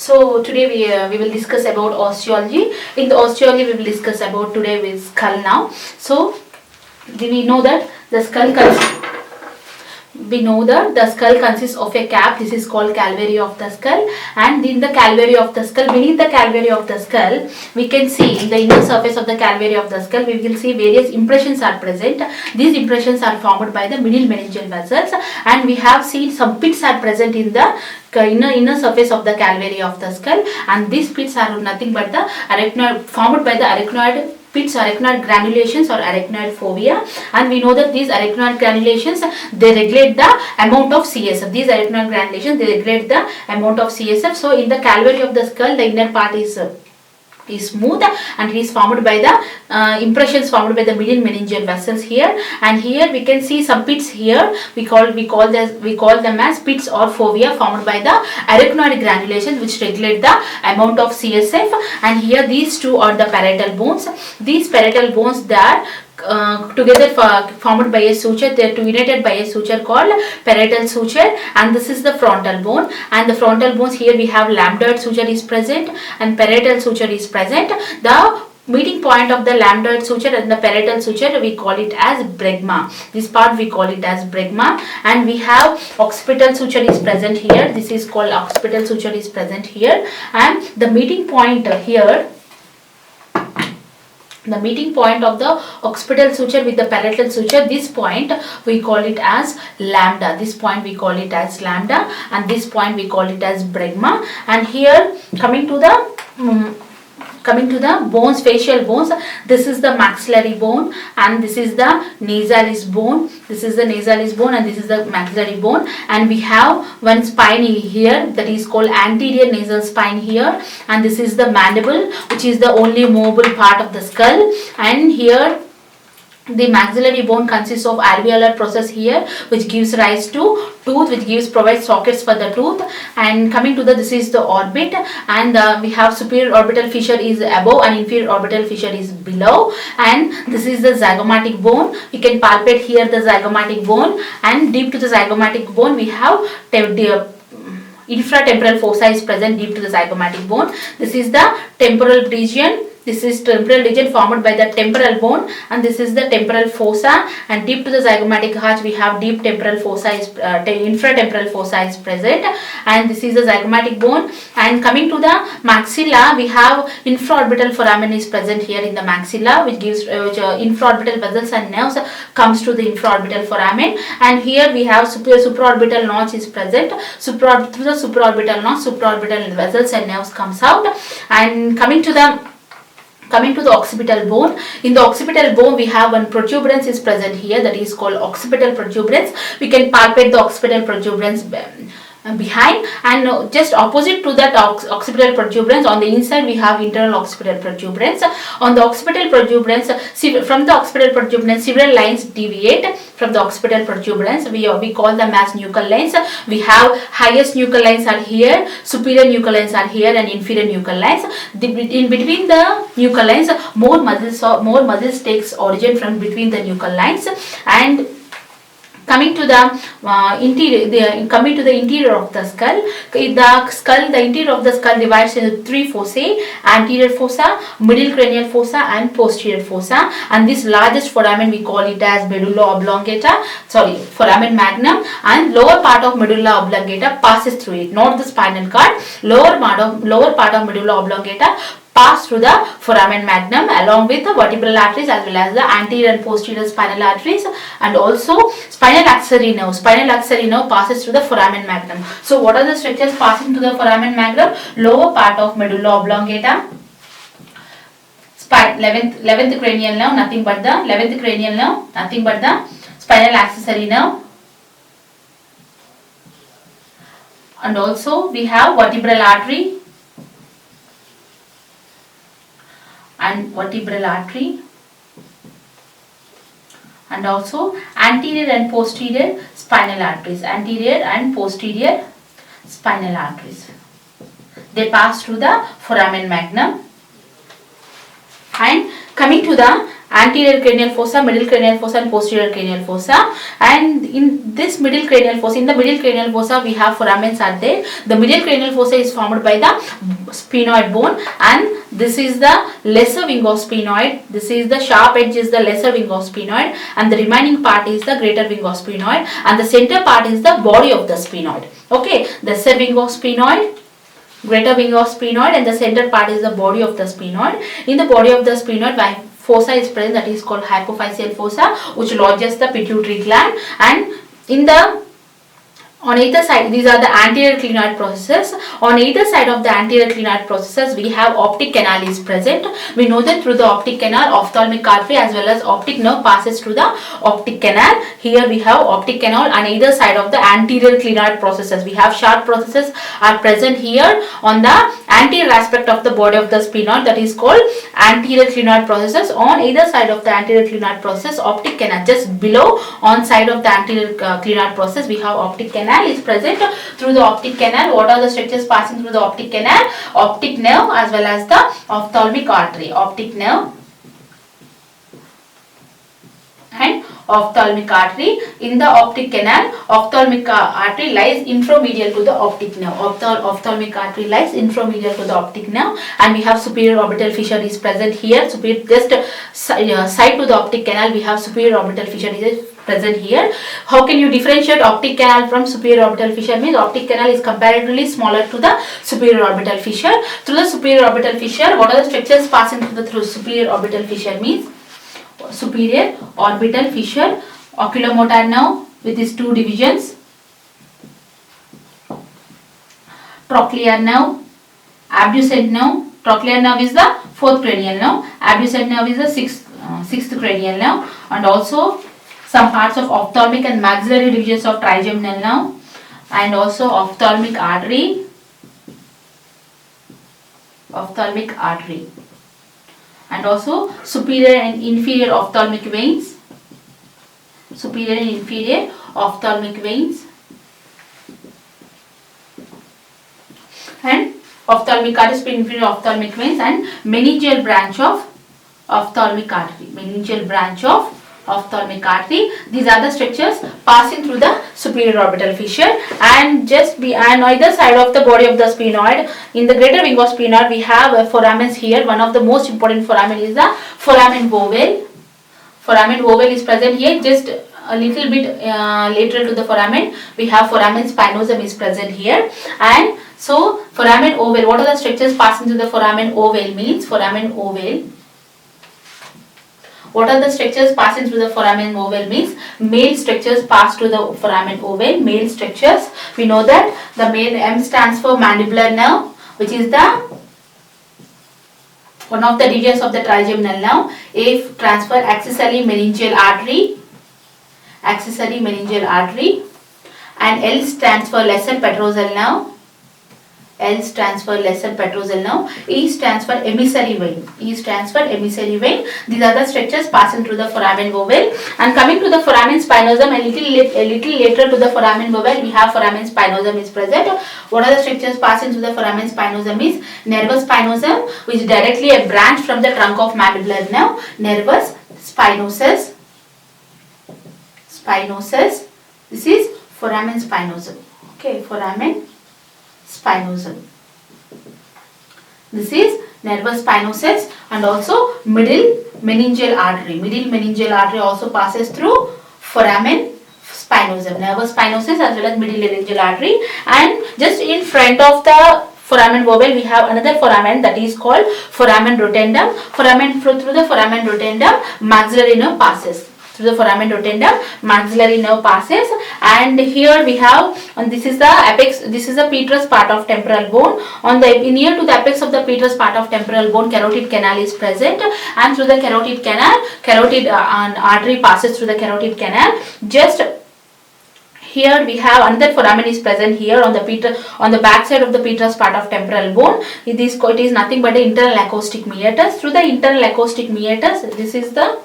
So today we will discuss about osteology. In the osteology we will discuss about today with skull now. So we know that the skull consists of a cap. This is called calvary of the skull, and in the calvary of the skull, beneath the calvary of the skull, we can see in the inner surface of the calvary of the skull, we will see various impressions are present. These impressions are formed by the middle meningeal vessels, and we have seen some pits are present in the inner surface of the calvary of the skull, and these pits are nothing but the arachnoid, formed by the arachnoid pits, arachnoid granulations or arachnoid fovea, and we know that these arachnoid granulations, they regulate the amount of CSF. These arachnoid granulations, they regulate the amount of CSF. So in the calvary of the skull, the inner part is smooth, and it is formed by the impressions formed by the middle meningeal vessels here, and here we can see some pits here. We call them as pits or fovea formed by the arachnoid granulations, which regulate the amount of CSF. And here these two are the parietal bones. These parietal bones, they are together formed by a suture. They are united by a suture called parietal suture, and this is the frontal bone. And the frontal bones, here we have lambdoid suture is present and parietal suture is present. The meeting point of the lambdoid suture and the parietal suture, we call it as bregma. This part we call it as bregma. And we have occipital suture is present here. This is called occipital suture is present here, and the meeting point here, the meeting point of the occipital suture with the parietal suture, this point we call it as lambda. This point we call it as lambda, and this point we call it as bregma. And here coming to the bones, facial bones, this is the maxillary bone, and this is the nasalis bone. This is the nasalis bone, and this is the maxillary bone. And we have one spine here, that is called anterior nasal spine here, and this is the mandible, which is the only movable part of the skull. And here the maxillary bone consists of alveolar process here, which gives rise to tooth, which provides sockets for the tooth. And coming to this is the orbit, and we have superior orbital fissure is above and inferior orbital fissure is below. And this is the zygomatic bone. You can palpate here the zygomatic bone, and deep to the zygomatic bone we have infratemporal fossa is present deep to the zygomatic bone. This is the temporal region. This is temporal region formed by the temporal bone, and this is the temporal fossa. And deep to the zygomatic arch we have deep temporal fossa is infratemporal fossa is present, and this is the zygomatic bone. And coming to the maxilla, we have infraorbital foramen is present here in the maxilla, which gives infraorbital vessels and nerves comes to the infraorbital foramen. And here we have supraorbital notch is present. Through the supraorbital notch, supraorbital vessels and nerves comes out. And coming to the occipital bone, in the occipital bone we have one protuberance is present here, that is called occipital protuberance. We can palpate the occipital protuberance behind, and just opposite to that occipital protuberance, on the inside we have internal occipital protuberance. On the occipital protuberance, from the occipital protuberance several lines deviate from the occipital protuberance. We call them as nuchal lines. We have highest nuchal lines are here, superior nuchal lines are here, and inferior nuchal lines. In between the nuchal lines, more muscles takes origin from between the nuchal lines. And coming to the interior of the skull, the interior of the skull divides into three fossae: anterior fossa, middle cranial fossa, and posterior fossa. And this largest foramen we call it as foramen magnum, and lower part of medulla oblongata passes through it, not the spinal cord. Lower part of medulla oblongata pass through the foramen magnum along with the vertebral arteries as well as the anterior and posterior spinal arteries, and also spinal axillary nerve. Spinal axillary nerve passes through the foramen magnum. So what are the structures passing to the foramen magnum? Lower part of medulla oblongata, 11th cranial nerve, nothing but the spinal accessory nerve, and also we have vertebral artery and also anterior and posterior spinal arteries. They pass through the foramen magnum. And coming to the anterior cranial fossa, middle cranial fossa and posterior cranial fossa. And in this middle cranial fossa, in the middle cranial fossa we have foramens are there. The middle cranial fossa is formed by the sphenoid bone, and this is the lesser wing of sphenoid. This is the sharp edge is the lesser wing of sphenoid, and the remaining part is the greater wing of sphenoid, and the center part is the body of the sphenoid. Okay, the lesser wing of sphenoid, greater wing of sphenoid, and the center part is the body of the sphenoid. In the body of the sphenoid, fossa is present, that is called hypophyseal fossa, which lodges the pituitary gland. And in the on either side, these are the anterior clinoid processes. On either side of the anterior clinoid processes, we have optic canal is present. We know that through the optic canal, ophthalmic artery as well as optic nerve passes through the optic canal. Here we have optic canal on either side of the anterior clinoid processes. We have sharp processes are present here on the anterior aspect of the body of the sphenoid, that is called anterior clinoid processes. On either side of the anterior clinoid process, optic canal, just below on side of the anterior clinoid process, we have optic canal is present. Through the optic canal, what are the structures passing through the optic canal? Optic nerve as well as the ophthalmic artery. Optic nerve and ophthalmic artery. In the optic canal, ophthalmic artery lies inframedial to the optic nerve. Ophthalmic artery lies inframedial to the optic nerve, and we have superior orbital fissure is present here. Superior, just side to the optic canal, we have superior orbital fissure is present here. How can you differentiate optic canal from superior orbital fissure? Means optic canal is comparatively smaller to the superior orbital fissure. Through the superior orbital fissure, what are the structures passing through superior orbital fissure? Means superior orbital fissure, oculomotor nerve with its two divisions, trochlear nerve, abducent nerve. Trochlear nerve is the fourth cranial nerve, abducent nerve is the sixth cranial nerve, and also some parts of ophthalmic and maxillary divisions of trigeminal nerve, and also ophthalmic artery, and also superior and inferior ophthalmic veins, and ophthalmic artery, superior inferior ophthalmic veins, and meningeal branch of ophthalmic artery. These are the structures passing through the superior orbital fissure. And just on either side of the body of the sphenoid, in the greater wing of sphenoid, we have foramens here. One of the most important foramen is the foramen ovale. Foramen ovale is present here, just a little bit lateral to the foramen. We have foramen spinosum is present here. And so foramen ovale, what are the structures passing through the foramen ovale? Means foramen ovale. What are the structures passing through the foramen ovale? Means male structures pass through the foramen ovale. Male structures, we know that the male M stands for mandibular nerve, which is the one of the divisions of the trigeminal nerve. A transfer accessory meningeal artery, and L stands for lesser petrosal nerve. E stands for emissary vein. These are the structures passing through the foramen ovale. And coming to the foramen spinosum, a little later to the foramen ovale, we have foramen spinosum is present. What are the structures passing through the foramen spinosum? Is nervus spinosum, which is directly a branch from the trunk of mandibular nerve. Nervus spinosus. This is foramen spinosum. Okay, foramen spinosum. This is nervus spinosus, and also middle meningeal artery. Middle meningeal artery also passes through foramen spinosum. Nervus spinosus as well as middle meningeal artery. And just in front of the foramen ovale, we have another foramen, that is called foramen rotundum. Through the foramen rotundum, maxillary nerve passes. And here we have, and this is the apex, this is the petrous part of temporal bone. On the near to the apex of the petrous part of temporal bone, carotid canal is present, and through the carotid canal, artery passes through the carotid canal. Just here we have another foramen is present here on the back side of the petrous part of temporal bone. It is nothing but the internal acoustic meatus. Through the internal acoustic meatus, this is the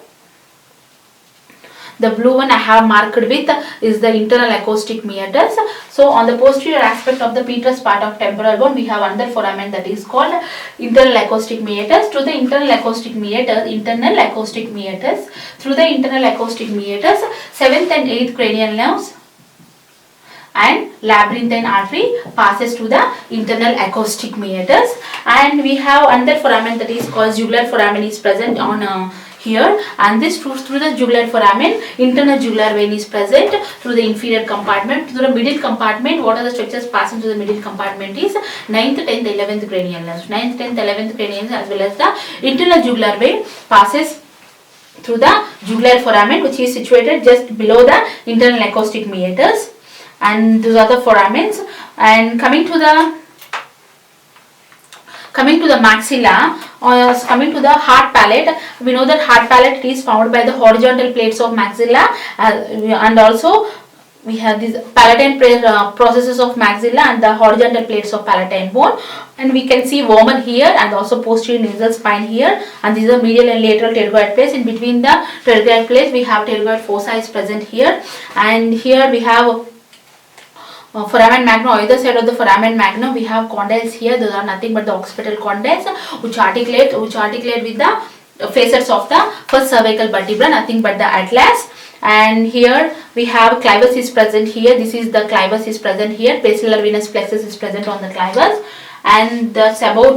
The blue one I have marked with is the internal acoustic meatus. So on the posterior aspect of the petrous part of temporal bone, we have another foramen that is called internal acoustic meatus. To the internal acoustic meatus, through the internal acoustic meatus, 7th and 8th cranial nerves and labyrinthine artery passes to the internal acoustic meatus. And we have another foramen that is called jugular foramen is present on here, and this through the jugular foramen, internal jugular vein is present through the inferior compartment. Through the middle compartment, what are the structures passing to the middle compartment is 9th, 10th, 11th cranial nerves. 9th, 10th, 11th cranial nerves as well as the internal jugular vein passes through the jugular foramen, which is situated just below the internal acoustic meatus. And those are the foramens. And coming to the maxilla, or coming to the hard palate, we know that hard palate is formed by the horizontal plates of maxilla, and also we have these palatine processes of maxilla and the horizontal plates of palatine bone. And we can see vomen here and also posterior nasal spine here, and these are medial and lateral pterygoid plates. In between the pterygoid plates, we have pterygoid fossa is present here, and here we have foramen magnum. Either side of the foramen magnum we have condyles here. Those are nothing but the occipital condyles which articulate with the facets of the first cervical vertebra, nothing but the atlas. And here we have clivus is present here. This is the clivus is present here. Basilar venous plexus is present on the clivus, and that's about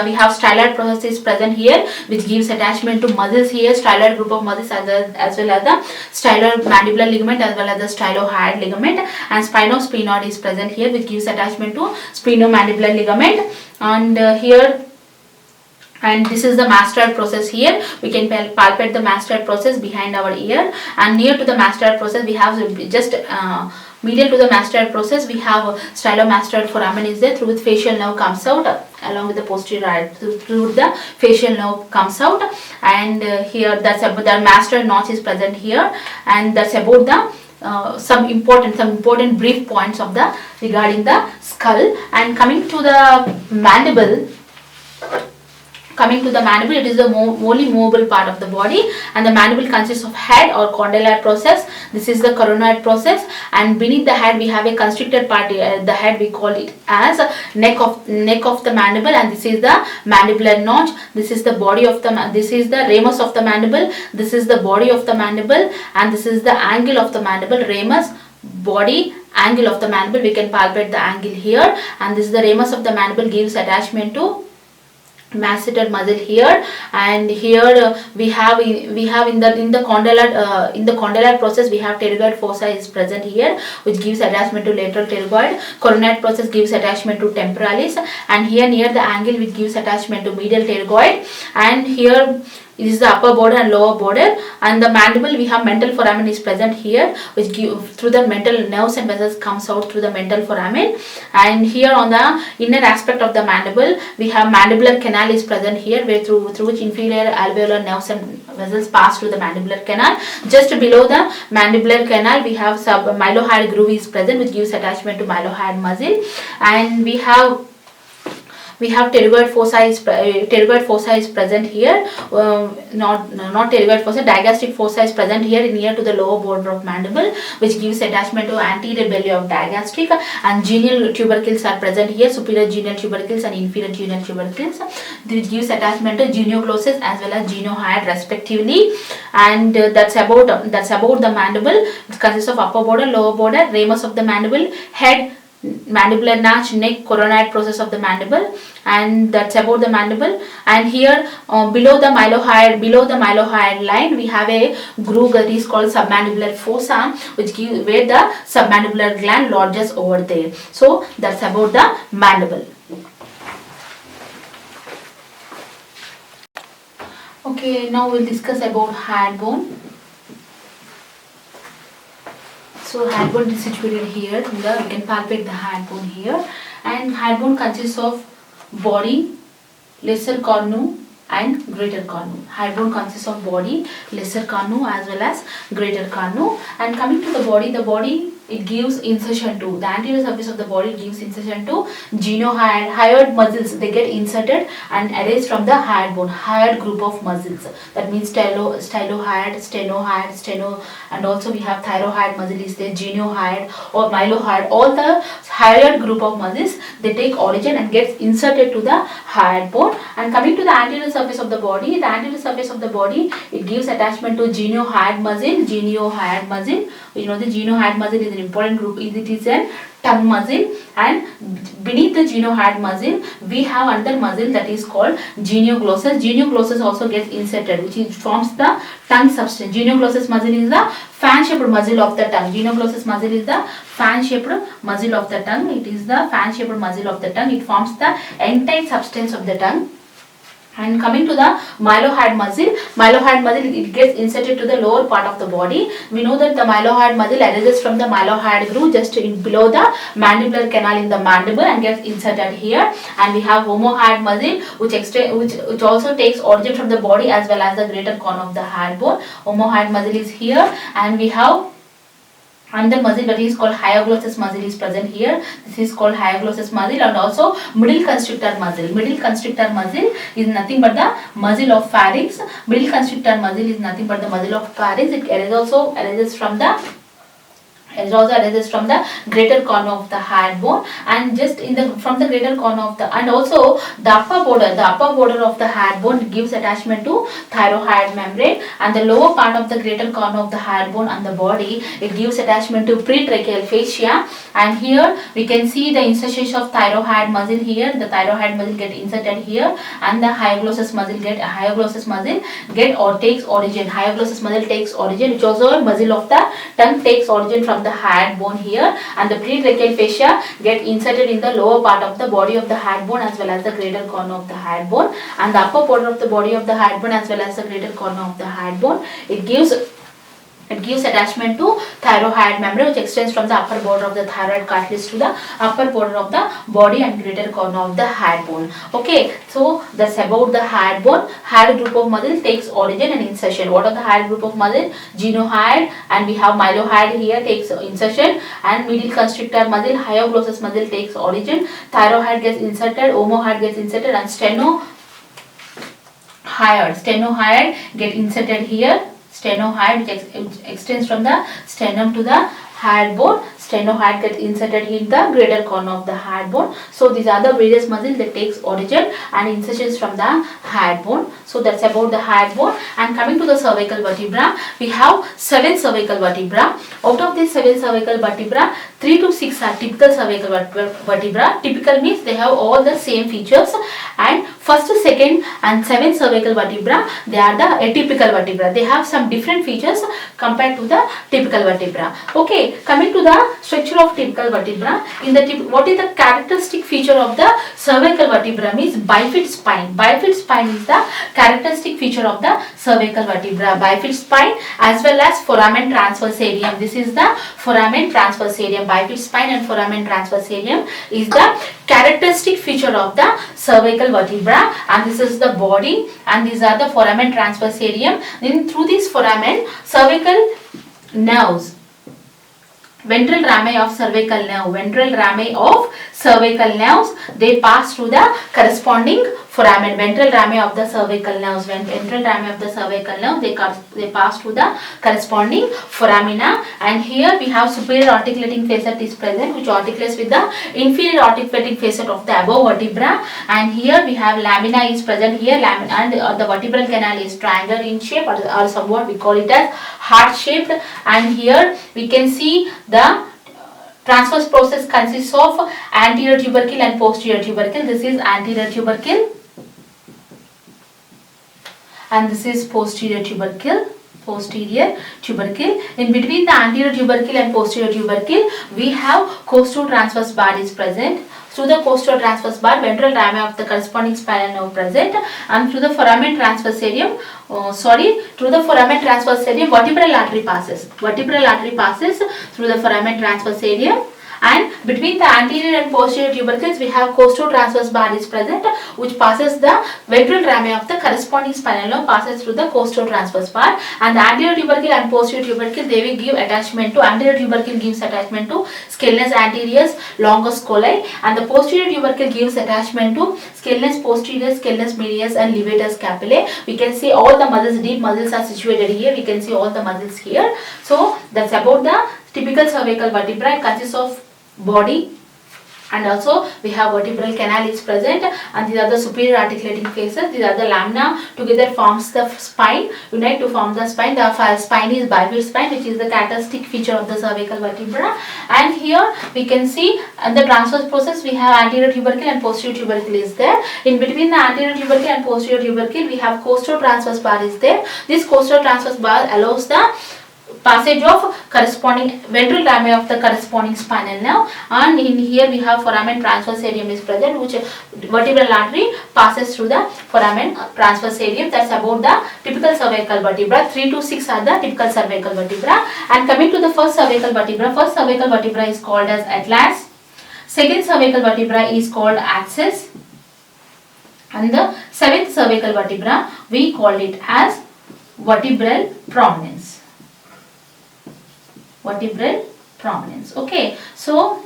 we have styloid process is present here, which gives attachment to muscles here, styloid group of muscles as well as the styloid mandibular ligament as well as the stylohyoid ligament, and spino-sphenoid is present here, which gives attachment to sphenomandibular ligament. And and this is the mastoid process here. We can palpate the mastoid process behind our ear, and near to the mastoid process we have just medial to the mastoid process we have stylomastoid foramen is there, through which facial nerve comes out along with the posterior through the facial nerve comes out. And here that's about the mastoid notch is present here, and that's about the some important brief points of the regarding the skull. And coming to the mandible, it is the only movable part of the body, and the mandible consists of head or condylar process. This is the coronoid process, and beneath the head we have a constricted part. The head we call it as neck of the mandible, and this is the mandibular notch. This is the body of the this is the ramus of the mandible. This is the body of the mandible, and this is the angle of the mandible. Ramus, body, angle of the mandible. We can palpate the angle here, and this is the ramus of the mandible, gives attachment to masseter muscle here. And here we have in the condylar process we have pterygoid fossa is present here, which gives attachment to lateral pterygoid. Coronoid process gives attachment to temporalis, and here near the angle which gives attachment to medial pterygoid. And here this is the upper border and lower border. And the mandible we have mental foramen is present here, which give through the mental nerves and vessels comes out through the mental foramen. And here on the inner aspect of the mandible we have mandibular canal is present here, where through which inferior alveolar nerves and vessels pass through the mandibular canal. Just below the mandibular canal we have submylohyoid groove is present, which gives attachment to mylohyoid muscle. And we have pterygoid fossa is present here, not pterygoid fossa, digastric fossa is present here near to the lower border of mandible, which gives attachment to anterior belly of digastric. And genial tubercles are present here, superior genial tubercles and inferior genial tubercles, which gives attachment to genioglossus as well as geniohyoid respectively. And that's about the mandible, which consists of upper border, lower border, ramus of the mandible, head, mandibular notch, neck, coronoid process of the mandible, and that's about the mandible. And here below the mylohyoid line we have a groove that is called submandibular fossa, which gives where the submandibular gland lodges over there. So that's about the mandible. Okay, now we'll discuss about hyoid bone. So hyoid bone is situated here. We can palpate the hyoid bone here, and hyoid bone consists of body, lesser cornu and greater cornu. Hyoid bone consists of body, lesser cornu as well as greater cornu. And coming to the body it gives insertion to the anterior surface of the body. It gives insertion to hyoid muscles. They get inserted and erased from the hyoid bone, hyoid group of muscles. That means stylohyoid, steno, and also we have thyroid muscle is there, geniohyoid or mylohyoid. All the hyoid group of muscles, they take origin and gets inserted to the hyoid bone. And coming to the anterior surface of the body, it gives attachment to geniohyoid muscle. You know the geniohyoid muscle is an important group. It is a tongue muscle, and beneath the geniohyoid muscle we have another muscle that is called genioglossus. Genioglossus also gets inserted, which forms the tongue substance. Genioglossus muscle is the fan-shaped muscle of the tongue. Genioglossus muscle is the fan-shaped muscle of the tongue. It is the fan-shaped muscle of the tongue. It forms the end-tight substance of the tongue. And coming to the mylohyoid muscle, it gets inserted to the lower part of the body. We know that the mylohyoid muscle arises from the mylohyoid groove just below the mandibular canal in the mandible and gets inserted here. And we have omohyoid muscle, which also takes origin from the body as well as the greater corner of the hyoid bone. Omohyoid muscle is here, and we have another muscle that is called hyoglossus muscle is present here. This is called hyoglossus muscle, and also middle constrictor muscle. Middle constrictor muscle is nothing but the muscle of pharynx. Middle constrictor muscle is nothing but the muscle of pharynx. It also arises from the greater corner of the hyoid bone, and just from the greater corner of the, and also the upper border of the hyoid bone gives attachment to thyroid membrane, and the lower part of the greater corner of the hyoid bone and the body, it gives attachment to pretracheal fascia. And here we can see the insertion of thyroid muscle here. The thyroid muscle get inserted here, and the hyoglossus muscle takes origin. Hyoglossus muscle takes origin, which also a muscle of the tongue takes origin from the hyoid bone here, and the pretracheal fascia get inserted in the lower part of the body of the hyoid bone as well as the greater corner of the hyoid bone, and the upper border of the body of the hyoid bone as well as the greater corner of the hyoid bone. It gives attachment to thyroid membrane, which extends from the upper border of the thyroid cartilage to the upper border of the body and greater corner of the hyoid bone. Okay, so that's about the hyoid bone. Hyoid group of muscle takes origin and insertion. What are the hyoid group of muscle? Geniohyoid, and we have mylohyoid here takes insertion, and middle constrictor muscle, hyoglossus muscle takes origin. Thyroid gets inserted, omohyoid gets inserted, and stenohyoid get inserted here. Stenohyoid, which extends from the sternum to the hyoid bone. Stenohyoid gets inserted in the greater corner of the hyoid bone. So these are the various muscles that takes origin and insertions from the hyoid bone. So that's about the hyoid bone. And coming to the cervical vertebra, we have 7 cervical vertebra. Out of these 7 cervical vertebra, 3 to 6 are typical cervical vertebra. Typical means they have all the same features, and first, second and 7th cervical vertebra, they are the atypical vertebra. They have some different features compared to the typical vertebra. Okay, coming to the structure of typical vertebra, what is the characteristic feature of the cervical vertebra means bifid spine. Bifid spine is the characteristic feature of the cervical vertebra. Bifid spine as well as foramen transversarium. This is the foramen transversarium. Bifid spine and foramen transversarium is the characteristic feature of the cervical vertebra, and this is the body, and these are the foramen transversarium. Then through this foramen, cervical nerves, ventral rami of cervical nerves, they pass through the corresponding foramen. Ventral rami of the cervical nerves, they pass through the corresponding foramina. And here we have superior articulating facet is present, which articulates with the inferior articulating facet of the above vertebra. And here we have lamina is present here, and the vertebral canal is triangular in shape, or somewhat we call it as heart shaped. And here we can see the transverse process consists of anterior tubercle and posterior tubercle. This is anterior tubercle, and this is posterior tubercle. In between the anterior tubercle and posterior tubercle, we have costo-transverse bar is present. Through the costo-transverse bar, ventral rami of the corresponding spinal nerve present, and through the foramen transversarium, vertebral artery passes through the foramen transversarium, and between the anterior and posterior tubercles we have costotransverse bar is present, which passes the ventral rami of the corresponding spinal nerve, passes through the costotransverse bar, and the anterior tubercle and posterior tubercle, they will give attachment to, anterior tubercle gives attachment to scalenus anterior, longus colli, and the posterior tubercle gives attachment to scalenus posterior, scalenus medius and levator scapulae. We can see all the muscles, deep muscles are situated here. We can see all the muscles here. So that's about the typical cervical vertebra. It consists of body, and also we have vertebral canal is present, and these are the superior articulating faces. These are the lamina together forms the spine, unite to form the spine. The spine is bifid spine, which is the characteristic feature of the cervical vertebra. And here we can see in the transverse process we have anterior tubercle and posterior tubercle is there. In between the anterior tubercle and posterior tubercle we have costotransverse bar is there. This costotransverse bar allows the passage of corresponding ventral rami of the corresponding spinal nerve, and in here we have foramen transversarium is present, which vertebral artery passes through the foramen transversarium. That's about the typical cervical vertebra. 3 to 6 are the typical cervical vertebra. And coming to the first cervical vertebra is called as atlas. Second cervical vertebra is called axis, and the seventh cervical vertebra we call it as vertebral prominence. Vertebral prominence. Okay, so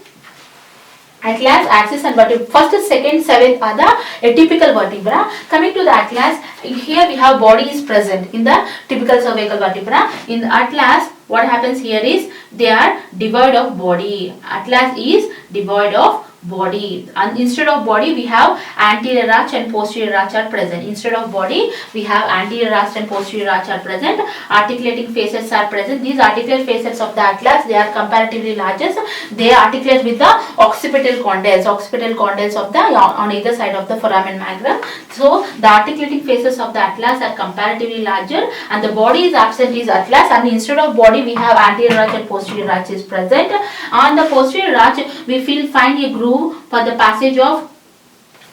atlas, axis and vertebra. First, second, seventh are the atypical vertebra. Coming to the atlas, here we have body is present in the typical cervical vertebra. In the atlas, what happens here is they are devoid of body. Atlas is devoid of body, and instead of body we have anterior arch and posterior arch are present. Instead of body we have anterior arch and posterior arch are present. Articulating facets are present. These articular facets of the atlas, they are comparatively largest. They articulate with the occipital condyles of the on either side of the foramen magnum. So the articulating faces of the atlas are comparatively larger, and the body is absent is atlas, and instead of body we have anterior arch and posterior arch is present. On the posterior arch we find a groove for the passage of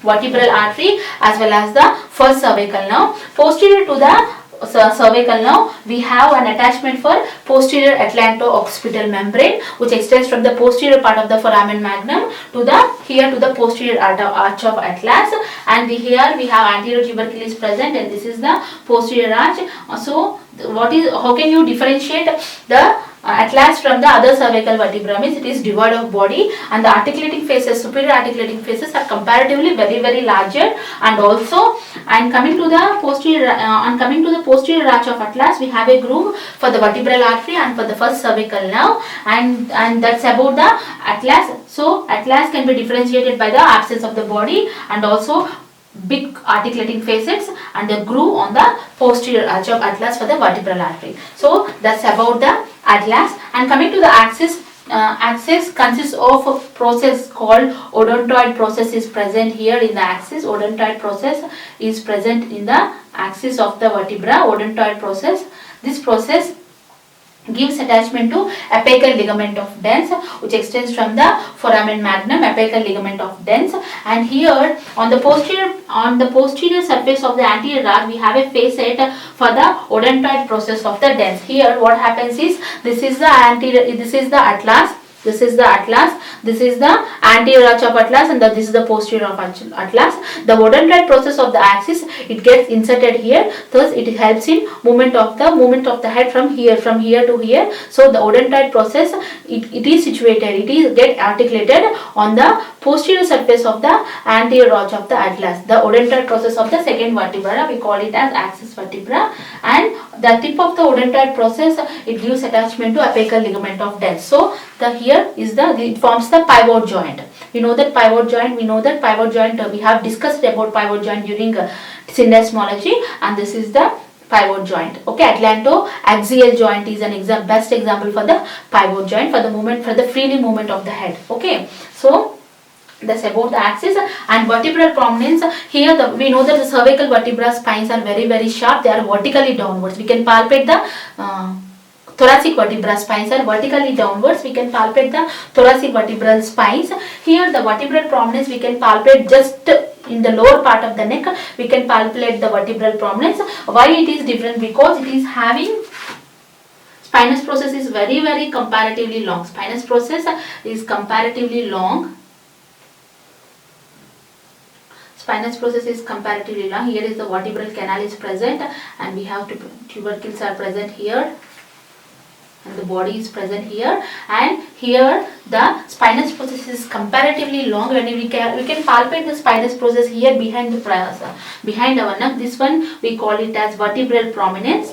vertebral artery as well as the first cervical nerve. Posterior to the cervical nerve we have an attachment for posterior atlanto-occipital membrane, which extends from the posterior part of the foramen magnum to the posterior arch of atlas, and here we have anterior tubercle is present, and this is the posterior arch. So how can you differentiate the atlas from the other cervical vertebra? Means it is devoid of body, and the articulating faces, superior articulating faces are comparatively very larger, and also coming to the posterior arch of atlas we have a groove for the vertebral artery and for the first cervical nerve, and that's about the atlas. So atlas can be differentiated by the absence of the body and also big articulating facets and the groove on the posterior arch of atlas for the vertebral artery. So that's about the atlas. And coming to the axis, axis consists of a process called odontoid process is present here in the axis. Odontoid process is present in the axis of the vertebra. Odontoid process. This process gives attachment to apical ligament of dens, which extends from the foramen magnum, apical ligament of dens, and here on the posterior surface of the anterior arch we have a facet for the odontoid process of the dens. Here what happens is this is the atlas. This is the atlas, this is the anterior arch of atlas, and this is the posterior of atlas. The odontoid process of the axis, it gets inserted here, thus it helps in movement of the head from here to here. So the odontoid process, it is situated, it is get articulated on the posterior surface of the anterior arch of the atlas. The odontoid process of the second vertebra, we call it as axis vertebra, and the tip of the odontoid process, it gives attachment to apical ligament of dens. So it forms the pivot joint. We know that pivot joint, we have discussed about pivot joint during syndesmology, and this is the pivot joint. Okay, atlanto-axial joint is an best example for the pivot joint for the freely movement of the head. Okay, so that's about the axis. And vertebral prominence, here we know that the cervical vertebra spines are very sharp. They are vertically downwards. We can palpate the thoracic vertebra spines are vertically downwards. We can palpate the thoracic vertebral spines. Here the vertebral prominence we can palpate just in the lower part of the neck. We can palpate the vertebral prominence. Why it is different? Because it is having Spinous process is very comparatively long. Spinous process is comparatively long. Spinous process is comparatively long. Here is the vertebral canal is present, and we have tubercles are present here, and the body is present here, and here the spinous process is comparatively long. When we can palpate the spinous process here behind our neck. This one we call it as vertebral prominence.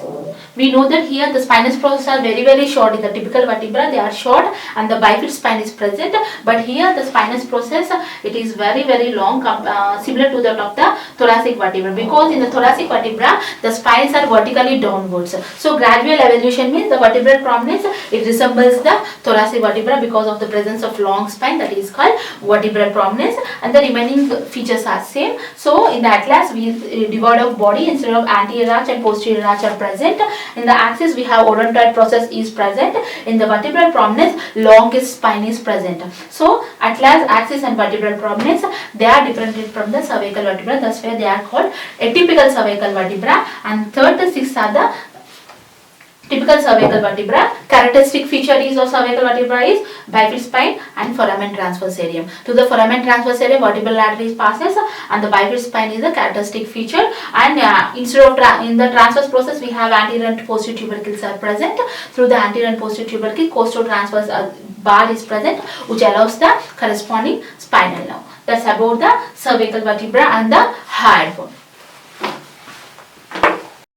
We know that here the spinous process are very short. In the typical vertebra they are short and the bifid spine is present, but here the spinous process it is very long, similar to that of the thoracic vertebra, because in the thoracic vertebra the spines are vertically downwards. So gradual evolution means the vertebral prominence it resembles the thoracic vertebra because of the presence of long spine, that is called vertebral prominence, and the remaining features are same. So in the atlas we devoid of body, instead of anterior arch and posterior arch are present. In the axis we have odontoid process is present. In the vertebral prominence longest spine is present. So atlas, axis and vertebral prominence they are different from the cervical vertebra, that's why they are called atypical cervical vertebra. And third to sixth are the typical cervical vertebra. Characteristic feature is of cervical vertebra is bifid spine and foramen transversarium. To the foramen transversarium vertebral artery passes, and the bifid spine is a characteristic feature. And instead of in the transverse process we have anterior and posterior tubercles are present. Through the anterior and posterior tubercle costo-transverse bar is present, which allows the corresponding spinal nerve. That's about the cervical vertebra and the hyoid bone.